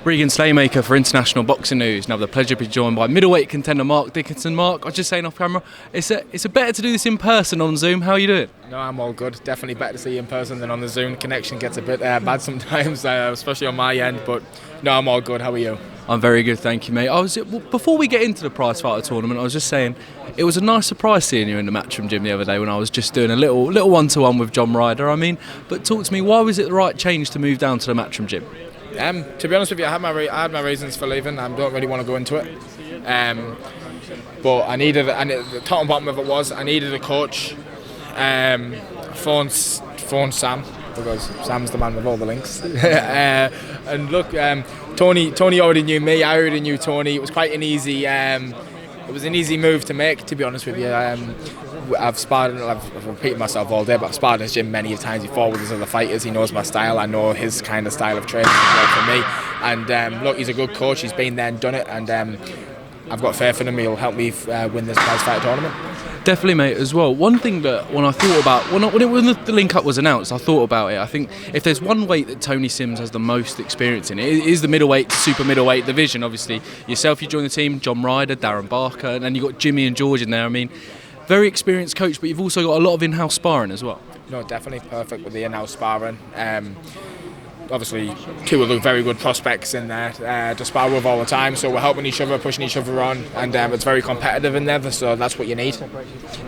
Regan Slaymaker for International Boxing News. Now the pleasure to be joined by middleweight contender Mark Dickinson. Mark, I was just saying off camera, it's a better to do this in person on Zoom. How are you doing? No, I'm all good. Definitely better to see you in person than on the Zoom. Connection gets a bit bad sometimes, especially on my end. But no, I'm all good. How are you? I'm very good, thank you, mate. Before we get into the PrizeFighter tournament, I was just saying it was a nice surprise seeing you in the Matchroom gym the other day when I was just doing a little one-to-one with John Ryder. But talk to me, why was it the right change to move down to the Matchroom gym? To be honest with you, I had my reasons for leaving. I don't really want to go into it. But the top and bottom of it was I needed a coach. Phone Sam, because Sam's the man with all the links. And look, Tony already knew me. I already knew Tony. It was quite an easy. It was an easy move to make, to be honest with you. I've repeated myself all day, but I've sparred in his gym many times before with his other fighters. He knows my style. I know his kind of style of training for me. And look, he's a good coach. He's been there and done it. And I've got faith in him. He'll help me win this PrizeFighter tournament. Definitely, mate, as well. One thing that when I thought about, when the link-up was announced, I thought about it. I think if there's one weight that Tony Sims has the most experience in, it is the middleweight, super middleweight division. Obviously, yourself, you joined the team, John Ryder, Darren Barker, and then you've got Jimmy and George in there. Very experienced coach, but you've also got a lot of in-house sparring as well. No, definitely perfect with the in-house sparring. Obviously, two of the very good prospects in there to spar with all the time, so we're helping each other, pushing each other on, and it's very competitive in there, so that's what you need.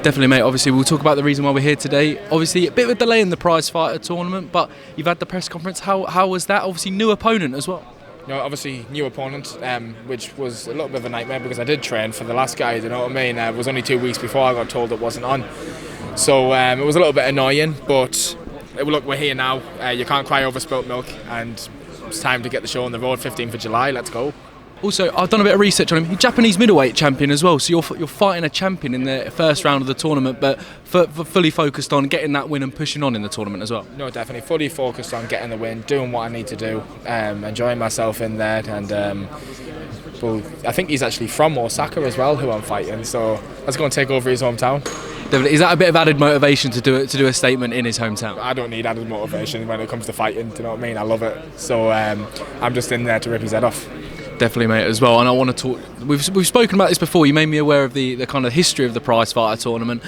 Definitely, mate. Obviously, we'll talk about the reason why we're here today. Obviously, a bit of a delay in the PrizeFighter tournament, but you've had the press conference. How was that? Obviously, new opponent as well. No, obviously new opponent, which was a little bit of a nightmare because I did train for the last guy, you know what I mean? It was only 2 weeks before I got told it wasn't on. So it was a little bit annoying, but look, we're here now. You can't cry over spilt milk, and it's time to get the show on the road, 15th of July, let's go. Also, I've done a bit of research on him. He's Japanese middleweight champion as well, so you're fighting a champion in the first round of the tournament, but fully focused on getting that win and pushing on in the tournament as well. No, definitely fully focused on getting the win, doing what I need to do, enjoying myself in there, and I think he's actually from Osaka as well, who I'm fighting, so that's going to take over his hometown. Is that a bit of added motivation to do a statement in his hometown? I don't need added motivation when it comes to fighting, do you know what I mean? I love it, so I'm just in there to rip his head off. Definitely, mate, as well. And I want to talk. We've spoken about this before. You made me aware of the kind of history of the PrizeFighter tournament.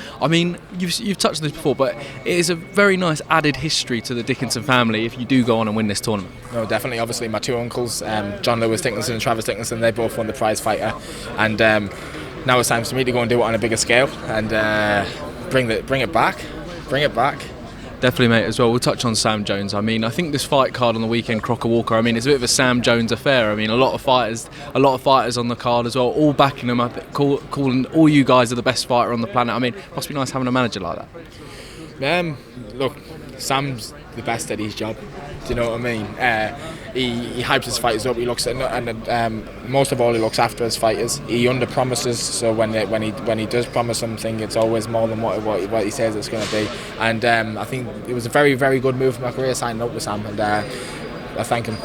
You've touched on this before, but it is a very nice added history to the Dickinson family if you do go on and win this tournament. No, definitely. Obviously, my two uncles, John Lewis Dickinson and Travis Dickinson, they both won the PrizeFighter, and now it's time for me to go and do it on a bigger scale and bring it back. Definitely, mate, as well. We'll touch on Sam Jones. I think this fight card on the weekend, Crocker Walker, it's a bit of a Sam Jones affair. A lot of fighters on the card as well, all backing him up, calling all you guys are the best fighter on the planet. Must be nice having a manager like that. Look, Sam's the best at his job. Do you know what I mean? He hypes his fighters up. He looks at, and most of all, he looks after his fighters. He under promises, so when he does promise something, it's always more than what he says it's going to be. And I think it was a very, very good move for my career signing up with Sam, and I thank him.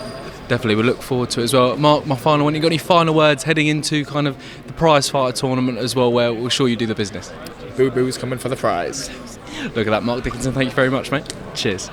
Definitely, we look forward to it as well. Mark, my final one. You got any final words heading into kind of the PrizeFighter tournament as well, where we're sure you do the business? Boo Boo's coming for the prize. Look at that, Mark Dickinson. Thank you very much, mate. Cheers.